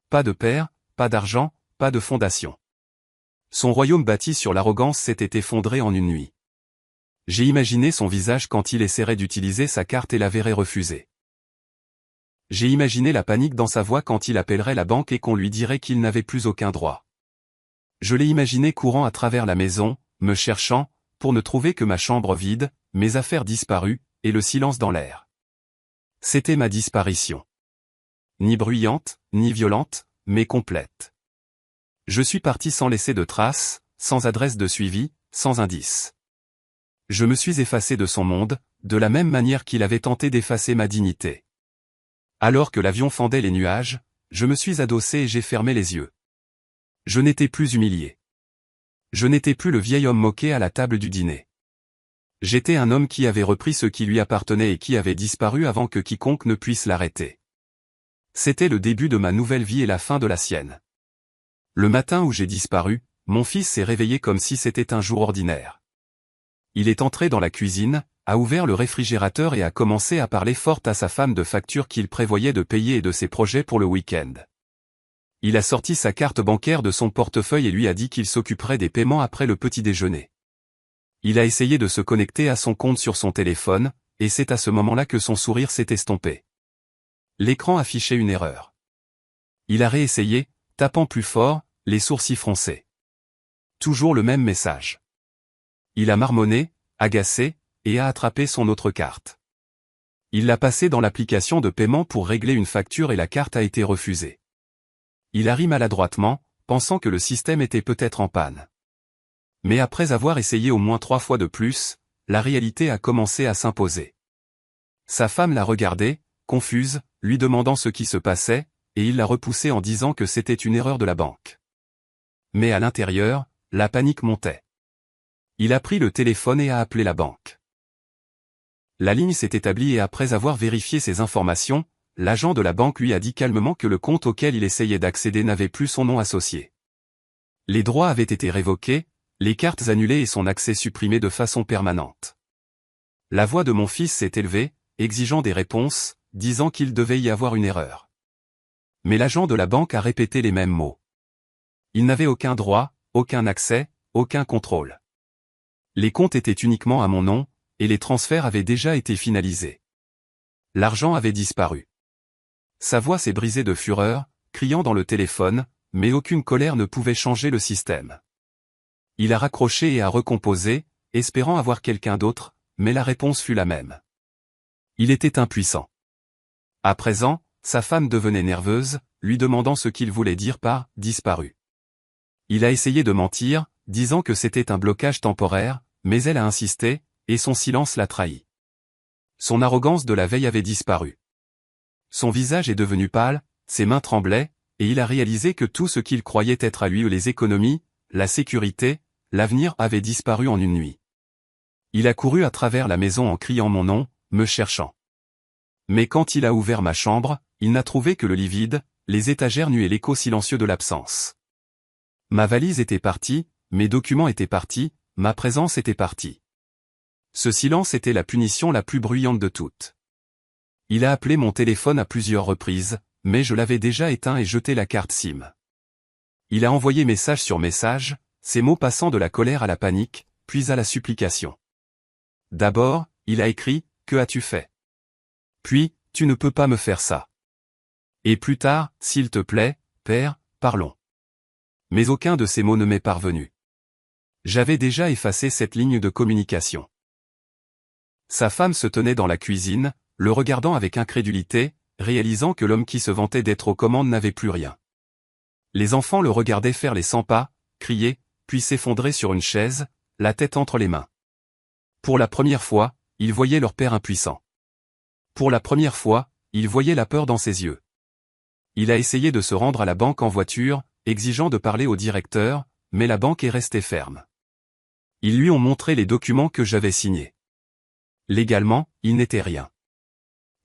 Pas de père, pas d'argent, pas de fondation. Son royaume bâti sur l'arrogance s'était effondré en une nuit. J'ai imaginé son visage quand il essaierait d'utiliser sa carte et la verrait refuser. J'ai imaginé la panique dans sa voix quand il appellerait la banque et qu'on lui dirait qu'il n'avait plus aucun droit. Je l'ai imaginé courant à travers la maison, me cherchant, pour ne trouver que ma chambre vide, mes affaires disparues, et le silence dans l'air. C'était ma disparition. Ni bruyante, ni violente, mais complète. Je suis parti sans laisser de traces, sans adresse de suivi, sans indice. Je me suis effacé de son monde, de la même manière qu'il avait tenté d'effacer ma dignité. Alors que l'avion fendait les nuages, je me suis adossé et j'ai fermé les yeux. Je n'étais plus humilié. Je n'étais plus le vieil homme moqué à la table du dîner. J'étais un homme qui avait repris ce qui lui appartenait et qui avait disparu avant que quiconque ne puisse l'arrêter. C'était le début de ma nouvelle vie et la fin de la sienne. Le matin où j'ai disparu, mon fils s'est réveillé comme si c'était un jour ordinaire. Il est entré dans la cuisine, a ouvert le réfrigérateur et a commencé à parler fort à sa femme de factures qu'il prévoyait de payer et de ses projets pour le week-end. Il a sorti sa carte bancaire de son portefeuille et lui a dit qu'il s'occuperait des paiements après le petit déjeuner. Il a essayé de se connecter à son compte sur son téléphone, et c'est à ce moment-là que son sourire s'est estompé. L'écran affichait une erreur. Il a réessayé, tapant plus fort, les sourcils froncés. Toujours le même message. Il a marmonné, agacé, et a attrapé son autre carte. Il l'a passée dans l'application de paiement pour régler une facture et la carte a été refusée. Il a ri maladroitement, pensant que le système était peut-être en panne. Mais après avoir essayé au moins 3 fois de plus, la réalité a commencé à s'imposer. Sa femme l'a regardé, confuse, lui demandant ce qui se passait, et il l'a repoussé en disant que c'était une erreur de la banque. Mais à l'intérieur, la panique montait. Il a pris le téléphone et a appelé la banque. La ligne s'est établie et après avoir vérifié ses informations, l'agent de la banque lui a dit calmement que le compte auquel il essayait d'accéder n'avait plus son nom associé. Les droits avaient été révoqués, les cartes annulées et son accès supprimé de façon permanente. La voix de mon fils s'est élevée, exigeant des réponses, disant qu'il devait y avoir une erreur. Mais l'agent de la banque a répété les mêmes mots. Il n'avait aucun droit, aucun accès, aucun contrôle. Les comptes étaient uniquement à mon nom, et les transferts avaient déjà été finalisés. L'argent avait disparu. Sa voix s'est brisée de fureur, criant dans le téléphone, mais aucune colère ne pouvait changer le système. Il a raccroché et a recomposé, espérant avoir quelqu'un d'autre, mais la réponse fut la même. Il était impuissant. À présent, sa femme devenait nerveuse, lui demandant ce qu'il voulait dire par « disparu ». Il a essayé de mentir, disant que c'était un blocage temporaire, mais elle a insisté, et son silence l'a trahi. Son arrogance de la veille avait disparu. Son visage est devenu pâle, ses mains tremblaient, et il a réalisé que tout ce qu'il croyait être à lui, les économies, la sécurité, l'avenir avait disparu en une nuit. Il a couru à travers la maison en criant mon nom, me cherchant. Mais quand il a ouvert ma chambre, il n'a trouvé que le lit vide, les étagères nues et l'écho silencieux de l'absence. Ma valise était partie, mes documents étaient partis, ma présence était partie. Ce silence était la punition la plus bruyante de toutes. Il a appelé mon téléphone à plusieurs reprises, mais je l'avais déjà éteint et jeté la carte SIM. Il a envoyé message sur message, ses mots passant de la colère à la panique, puis à la supplication. D'abord, il a écrit « Que as-tu fait ?» Puis « Tu ne peux pas me faire ça. » Et plus tard, s'il te plaît, père, parlons. Mais aucun de ces mots ne m'est parvenu. J'avais déjà effacé cette ligne de communication. Sa femme se tenait dans la cuisine, le regardant avec incrédulité, réalisant que l'homme qui se vantait d'être aux commandes n'avait plus rien. Les enfants le regardaient faire les 100 pas, crier, puis s'effondrer sur une chaise, la tête entre les mains. Pour la première fois, ils voyaient leur père impuissant. Pour la première fois, ils voyaient la peur dans ses yeux. Il a essayé de se rendre à la banque en voiture, exigeant de parler au directeur, mais la banque est restée ferme. Ils lui ont montré les documents que j'avais signés. Légalement, il n'était rien.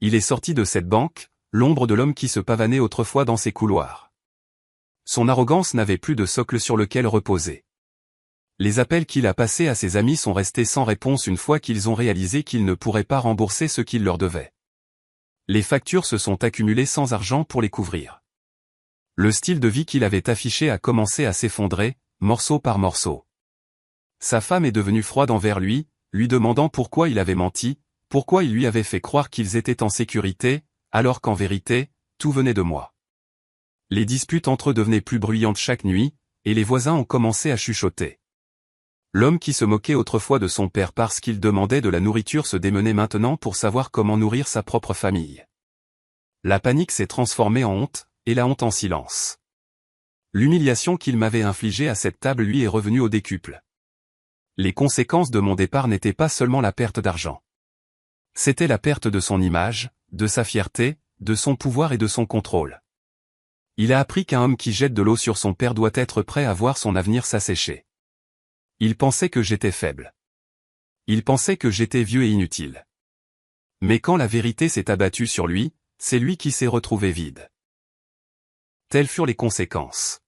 Il est sorti de cette banque, l'ombre de l'homme qui se pavanait autrefois dans ses couloirs. Son arrogance n'avait plus de socle sur lequel reposer. Les appels qu'il a passés à ses amis sont restés sans réponse une fois qu'ils ont réalisé qu'ils ne pourraient pas rembourser ce qu'il leur devait. Les factures se sont accumulées sans argent pour les couvrir. Le style de vie qu'il avait affiché a commencé à s'effondrer, morceau par morceau. Sa femme est devenue froide envers lui demandant pourquoi il avait menti, pourquoi il lui avait fait croire qu'ils étaient en sécurité, alors qu'en vérité, tout venait de moi. Les disputes entre eux devenaient plus bruyantes chaque nuit, et les voisins ont commencé à chuchoter. L'homme qui se moquait autrefois de son père parce qu'il demandait de la nourriture se démenait maintenant pour savoir comment nourrir sa propre famille. La panique s'est transformée en honte, et la honte en silence. L'humiliation qu'il m'avait infligée à cette table lui est revenue au décuple. Les conséquences de mon départ n'étaient pas seulement la perte d'argent. C'était la perte de son image, de sa fierté, de son pouvoir et de son contrôle. Il a appris qu'un homme qui jette de l'eau sur son père doit être prêt à voir son avenir s'assécher. Il pensait que j'étais faible. Il pensait que j'étais vieux et inutile. Mais quand la vérité s'est abattue sur lui, c'est lui qui s'est retrouvé vide. Telles furent les conséquences.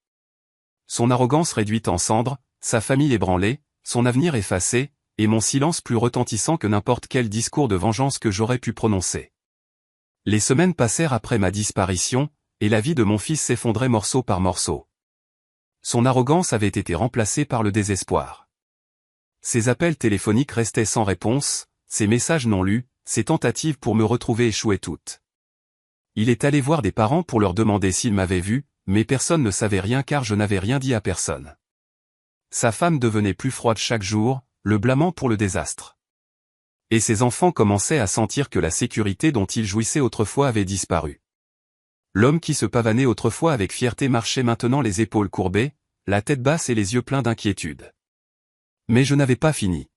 Son arrogance réduite en cendres, sa famille ébranlée, son avenir effacé, et mon silence plus retentissant que n'importe quel discours de vengeance que j'aurais pu prononcer. Les semaines passèrent après ma disparition, et la vie de mon fils s'effondrait morceau par morceau. Son arrogance avait été remplacée par le désespoir. Ses appels téléphoniques restaient sans réponse, ses messages non lus, ses tentatives pour me retrouver échouaient toutes. Il est allé voir des parents pour leur demander s'ils m'avaient vu, mais personne ne savait rien car je n'avais rien dit à personne. Sa femme devenait plus froide chaque jour, le blâmant pour le désastre. Et ses enfants commençaient à sentir que la sécurité dont ils jouissaient autrefois avait disparu. L'homme qui se pavanait autrefois avec fierté marchait maintenant les épaules courbées, la tête basse et les yeux pleins d'inquiétude. Mais je n'avais pas fini.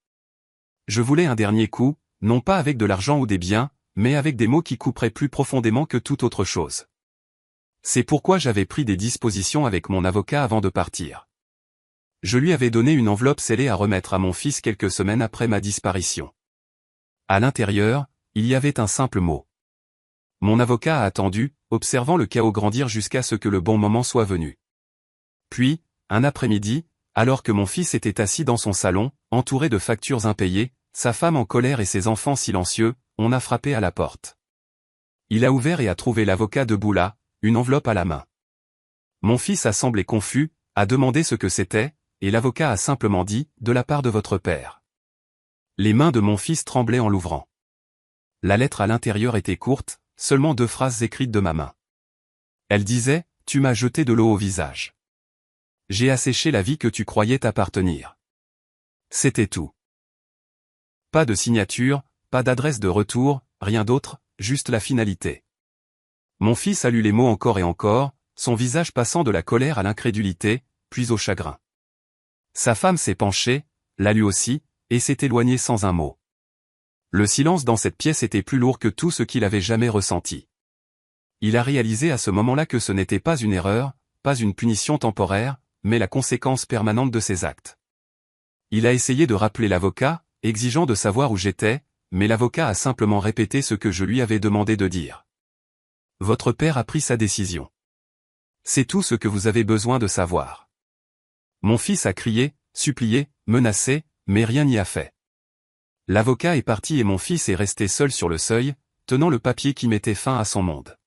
Je voulais un dernier coup, non pas avec de l'argent ou des biens, mais avec des mots qui couperaient plus profondément que toute autre chose. C'est pourquoi j'avais pris des dispositions avec mon avocat avant de partir. Je lui avais donné une enveloppe scellée à remettre à mon fils quelques semaines après ma disparition. À l'intérieur, il y avait un simple mot. Mon avocat a attendu, observant le chaos grandir jusqu'à ce que le bon moment soit venu. Puis, un après-midi, alors que mon fils était assis dans son salon, entouré de factures impayées, sa femme en colère et ses enfants silencieux, on a frappé à la porte. Il a ouvert et a trouvé l'avocat debout là, une enveloppe à la main. Mon fils a semblé confus, a demandé ce que c'était, et l'avocat a simplement dit, de la part de votre père. Les mains de mon fils tremblaient en l'ouvrant. La lettre à l'intérieur était courte, seulement 2 phrases écrites de ma main. Elle disait, « Tu m'as jeté de l'eau au visage. J'ai asséché la vie que tu croyais t'appartenir. » C'était tout. Pas de signature, pas d'adresse de retour, rien d'autre, juste la finalité. Mon fils a lu les mots encore et encore, son visage passant de la colère à l'incrédulité, puis au chagrin. Sa femme s'est penchée, l'a lu aussi, et s'est éloignée sans un mot. Le silence dans cette pièce était plus lourd que tout ce qu'il avait jamais ressenti. Il a réalisé à ce moment-là que ce n'était pas une erreur, pas une punition temporaire, mais la conséquence permanente de ses actes. Il a essayé de rappeler l'avocat, exigeant de savoir où j'étais, mais l'avocat a simplement répété ce que je lui avais demandé de dire. Votre père a pris sa décision. C'est tout ce que vous avez besoin de savoir. Mon fils a crié, supplié, menacé, mais rien n'y a fait. L'avocat est parti et mon fils est resté seul sur le seuil, tenant le papier qui mettait fin à son monde.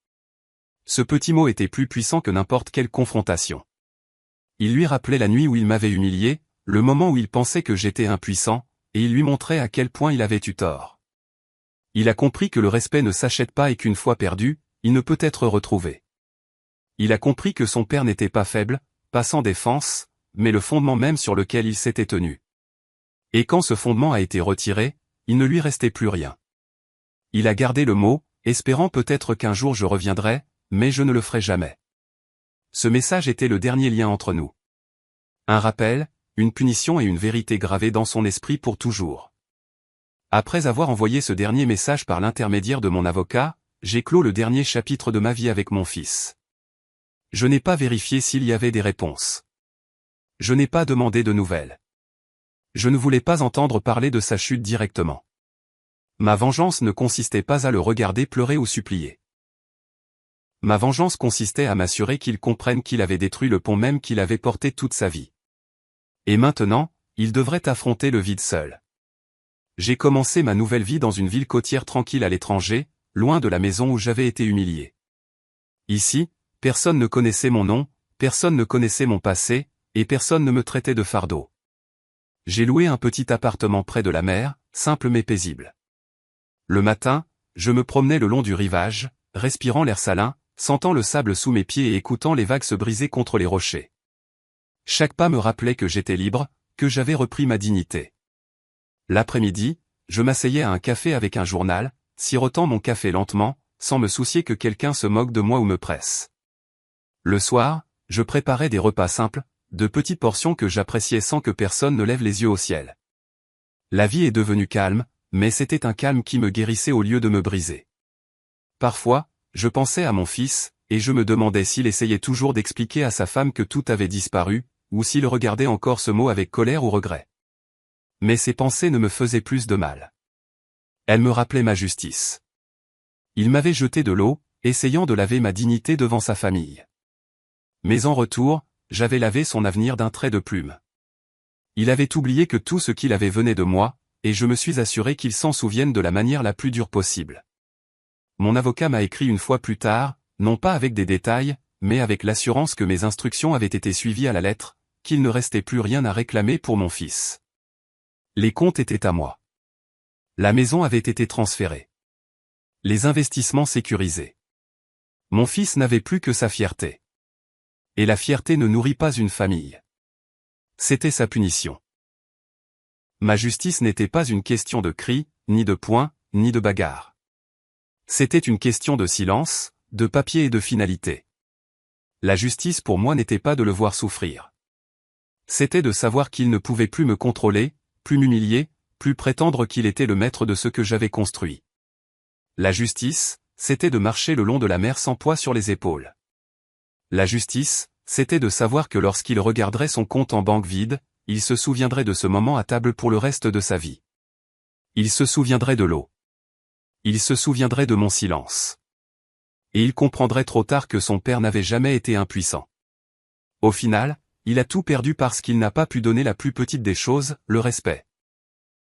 Ce petit mot était plus puissant que n'importe quelle confrontation. Il lui rappelait la nuit où il m'avait humilié, le moment où il pensait que j'étais impuissant, et il lui montrait à quel point il avait eu tort. Il a compris que le respect ne s'achète pas et qu'une fois perdu, il ne peut être retrouvé. Il a compris que son père n'était pas faible, pas sans défense, mais le fondement même sur lequel il s'était tenu. Et quand ce fondement a été retiré, il ne lui restait plus rien. Il a gardé le mot, espérant peut-être qu'un jour je reviendrai, mais je ne le ferai jamais. Ce message était le dernier lien entre nous. Un rappel, une punition et une vérité gravée dans son esprit pour toujours. Après avoir envoyé ce dernier message par l'intermédiaire de mon avocat, j'ai clos le dernier chapitre de ma vie avec mon fils. Je n'ai pas vérifié s'il y avait des réponses. Je n'ai pas demandé de nouvelles. Je ne voulais pas entendre parler de sa chute directement. Ma vengeance ne consistait pas à le regarder pleurer ou supplier. Ma vengeance consistait à m'assurer qu'il comprenne qu'il avait détruit le pont même qu'il avait porté toute sa vie. Et maintenant, il devrait affronter le vide seul. J'ai commencé ma nouvelle vie dans une ville côtière tranquille à l'étranger, loin de la maison où j'avais été humilié. Ici, personne ne connaissait mon nom, personne ne connaissait mon passé, et personne ne me traitait de fardeau. J'ai loué un petit appartement près de la mer, simple mais paisible. Le matin, je me promenais le long du rivage, respirant l'air salin, sentant le sable sous mes pieds et écoutant les vagues se briser contre les rochers. Chaque pas me rappelait que j'étais libre, que j'avais repris ma dignité. L'après-midi, je m'asseyais à un café avec un journal, sirotant mon café lentement, sans me soucier que quelqu'un se moque de moi ou me presse. Le soir, je préparais des repas simples, de petites portions que j'appréciais sans que personne ne lève les yeux au ciel. La vie est devenue calme, mais c'était un calme qui me guérissait au lieu de me briser. Parfois, je pensais à mon fils, et je me demandais s'il essayait toujours d'expliquer à sa femme que tout avait disparu, ou s'il regardait encore ce mot avec colère ou regret. Mais ces pensées ne me faisaient plus de mal. Elles me rappelaient ma justice. Il m'avait jeté de l'eau, essayant de laver ma dignité devant sa famille. Mais en retour, j'avais lavé son avenir d'un trait de plume. Il avait oublié que tout ce qu'il avait venait de moi, et je me suis assuré qu'il s'en souvienne de la manière la plus dure possible. Mon avocat m'a écrit une fois plus tard, non pas avec des détails, mais avec l'assurance que mes instructions avaient été suivies à la lettre, qu'il ne restait plus rien à réclamer pour mon fils. Les comptes étaient à moi. La maison avait été transférée. Les investissements sécurisés. Mon fils n'avait plus que sa fierté. Et la fierté ne nourrit pas une famille. C'était sa punition. Ma justice n'était pas une question de cris, ni de poings, ni de bagarres. C'était une question de silence, de papier et de finalité. La justice pour moi n'était pas de le voir souffrir. C'était de savoir qu'il ne pouvait plus me contrôler, plus m'humilier, plus prétendre qu'il était le maître de ce que j'avais construit. La justice, c'était de marcher le long de la mer sans poids sur les épaules. La justice, c'était de savoir que lorsqu'il regarderait son compte en banque vide, il se souviendrait de ce moment à table pour le reste de sa vie. Il se souviendrait de l'eau. Il se souviendrait de mon silence. Et il comprendrait trop tard que son père n'avait jamais été impuissant. Au final, il a tout perdu parce qu'il n'a pas pu donner la plus petite des choses, le respect.